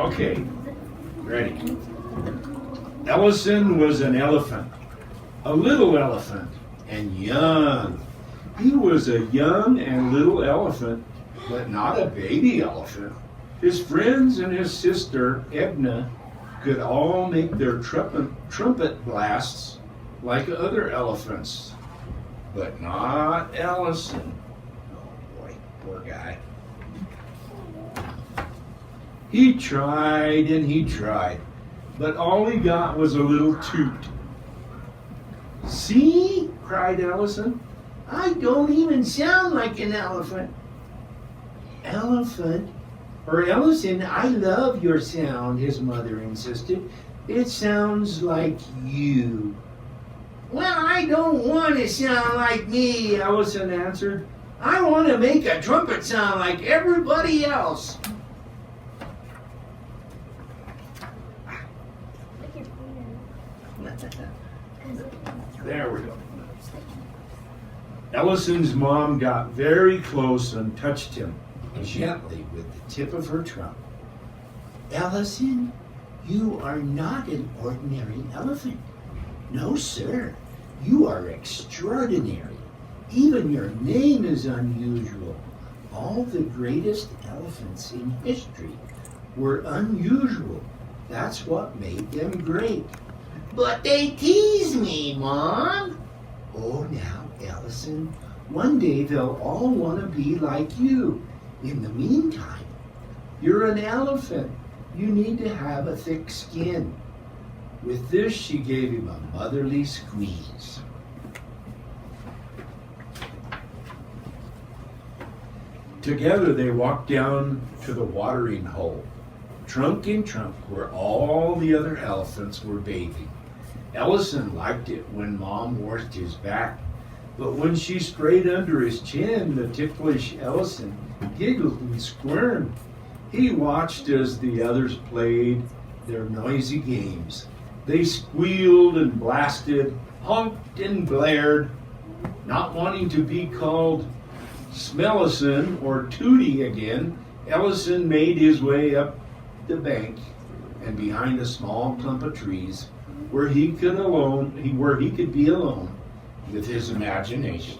Okay, ready. Ellison was an elephant, a little elephant, and young. He was a young and little elephant, but not a baby elephant. His friends and his sister, Edna, could all make their trumpet blasts like other elephants, but not Ellison. Oh boy, poor guy. He tried and he tried, but all he got was a little toot. "See?" cried Ellison. "I don't even sound like an elephant." "Elephant? Or Ellison, I love your sound," his mother insisted. "It sounds like you." "Well, I don't want to sound like me," Ellison answered. "I want to make a trumpet sound like everybody else." There we go. Ellison's mom got very close and touched him gently with the tip of her trunk. "Ellison, you are not an ordinary elephant. No, sir. You are extraordinary. Even your name is unusual. All the greatest elephants in history were unusual. That's what made them great." "But they tease me, Mom." "Oh, now, Ellison, one day they'll all want to be like you. In the meantime, you're an elephant. You need to have a thick skin." With this, she gave him a motherly squeeze. Together they walked down to the watering hole, trunk in trunk, where all the other elephants were bathing. Ellison liked it when Mom washed his back, but when she sprayed under his chin, the ticklish Ellison giggled and squirmed. He watched as the others played their noisy games. They squealed and blasted, honked and blared. Not wanting to be called Smellison or Tootie again, Ellison made his way up the bank and behind a small clump of trees where he could be alone with his imagination.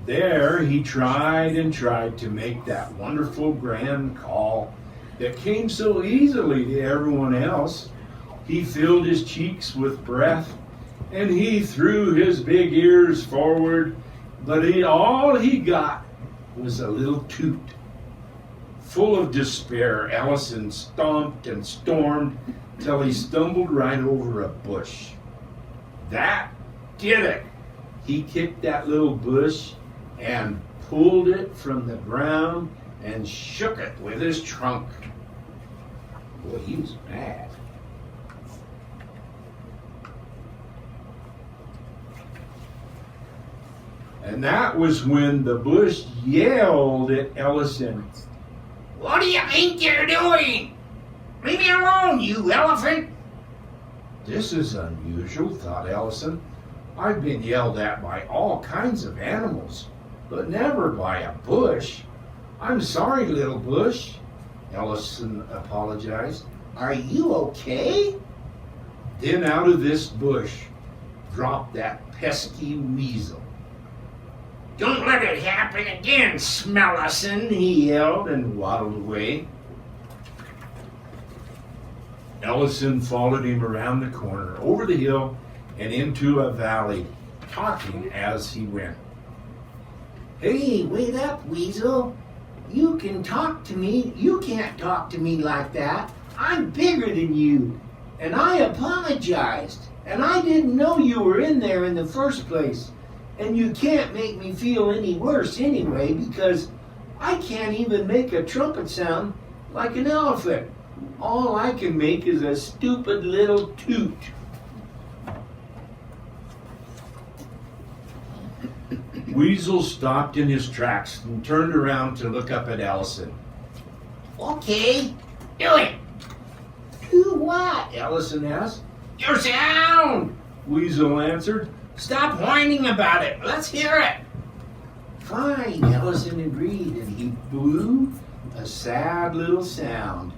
There he tried and tried to make that wonderful grand call that came so easily to everyone else. He filled his cheeks with breath and he threw his big ears forward, but all he got was a little toot. Full of despair, Ellison stomped and stormed till he stumbled right over a bush. That did it. He kicked that little bush and pulled it from the ground and shook it with his trunk. Boy, he was mad. And that was when the bush yelled at Ellison. "What do you think you're doing? Leave me alone, you elephant!" This is unusual, thought Ellison. I've been yelled at by all kinds of animals, but never by a bush. I'm sorry, little bush, Ellison apologized. Are you okay? Then out of this bush dropped that pesky weasel. Don't let it happen again, Smellison, he yelled and waddled away. Ellison followed him around the corner, over the hill, and into a valley, talking as he went. Hey, wait up, Weasel. You can talk to me. You can't talk to me like that. I'm bigger than you, and I apologized, and I didn't know you were in there in the first place. And you can't make me feel any worse anyway, because I can't even make a trumpet sound like an elephant. All I can make is a stupid little toot. Weasel stopped in his tracks and turned around to look up at Ellison. Okay, do it. Do what? Ellison asked. Your sound, Weasel answered. Stop whining about it. Let's hear it. Fine, Ellison agreed, and he blew a sad little sound.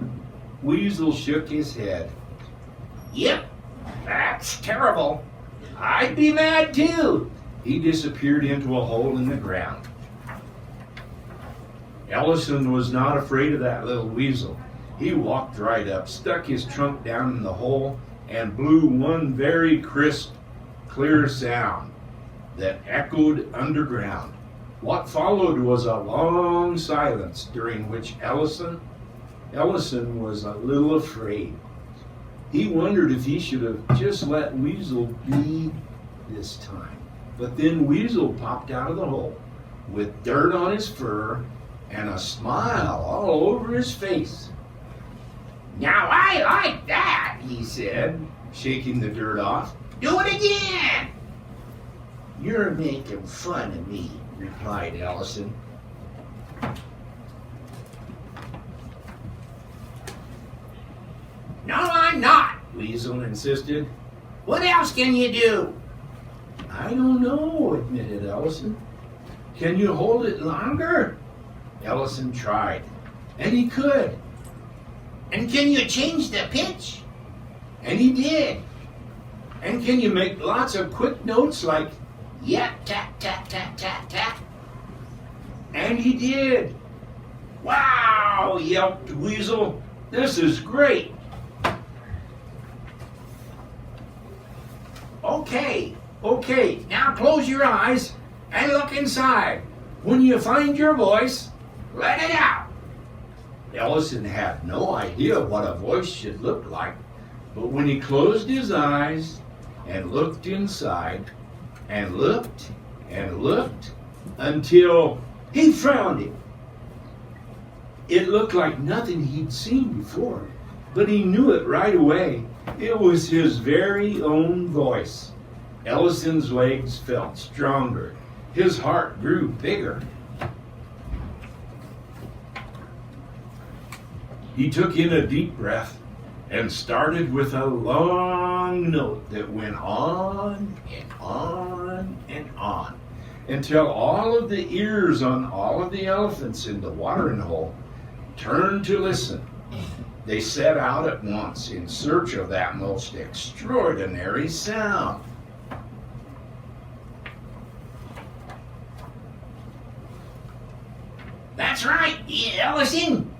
Weasel shook his head. Yep, that's terrible. I'd be mad too. He disappeared into a hole in the ground. Ellison was not afraid of that little weasel. He walked right up, stuck his trunk down in the hole, and blew one very crisp, clear sound that echoed underground. What followed was a long silence during which Ellison was a little afraid. He wondered if he should have just let Weasel be this time. But then Weasel popped out of the hole with dirt on his fur and a smile all over his face. Now I like that, he said, shaking the dirt off. Do it again. You're making fun of me, replied Ellison. No, I'm not, Weasel insisted. What else can you do? I don't know, admitted Ellison. Can you hold it longer? Ellison tried, and he could. And can you change the pitch? And he did. And can you make lots of quick notes like yap, tap, tap, tap, tap, tap? And he did. Wow, yelped Weasel. This is great. Okay, now close your eyes and look inside. When you find your voice, let it out. Ellison had no idea what a voice should look like, but when he closed his eyes and looked inside and looked until he found it. It looked like nothing he'd seen before, but he knew it right away. It was his very own voice. Ellison's legs felt stronger. His heart grew bigger. He took in a deep breath and started with a long note that went on and on and on until all of the ears on all of the elephants in the watering hole turned to listen. They set out at once in search of that most extraordinary sound. That's right, Ellison,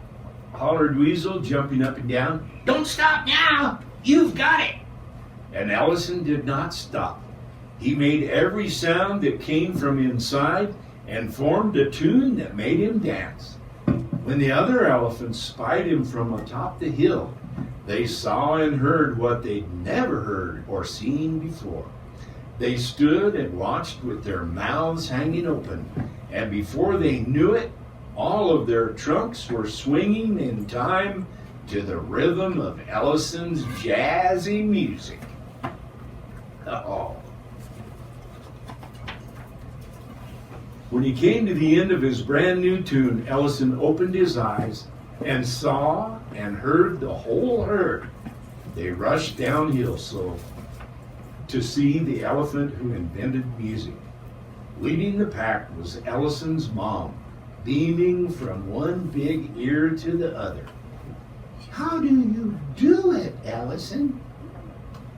hollered Weasel, jumping up and down. Don't stop now. You've got it. And Ellison did not stop. He made every sound that came from inside and formed a tune that made him dance. When the other elephants spied him from atop the hill, they saw and heard what they'd never heard or seen before. They stood and watched with their mouths hanging open, and before they knew it, all of their trunks were swinging in time to the rhythm of Ellison's jazzy music. Oh. When he came to the end of his brand new tune, Ellison opened his eyes and saw and heard the whole herd. They rushed downhill to see the elephant who invented music. Leading the pack was Ellison's mom, beaming from one big ear to the other. How do you do it, Ellison?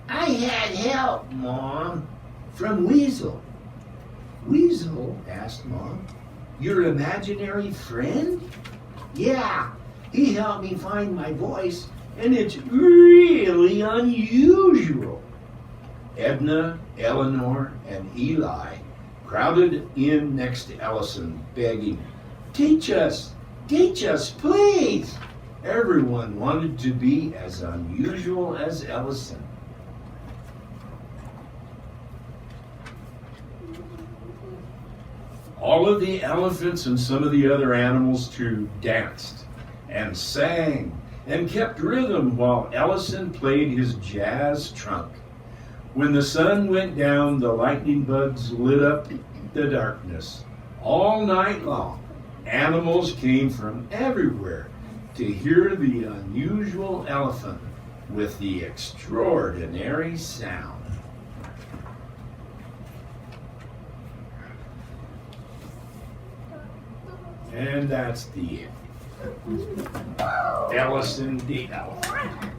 I had help, Mom, from Weasel. Weasel? Asked Mom. Your imaginary friend? Yeah, he helped me find my voice, and it's really unusual. Edna, Eleanor, and Eli crowded in next to Ellison, begging, Teach us, please. Everyone wanted to be as unusual as Ellison. All of the elephants and some of the other animals too danced and sang and kept rhythm while Ellison played his jazz trunk. When the sun went down, the lightning bugs lit up the darkness. All night long, animals came from everywhere to hear the unusual elephant with the extraordinary sound. And that's the end. Ellison the Elephant.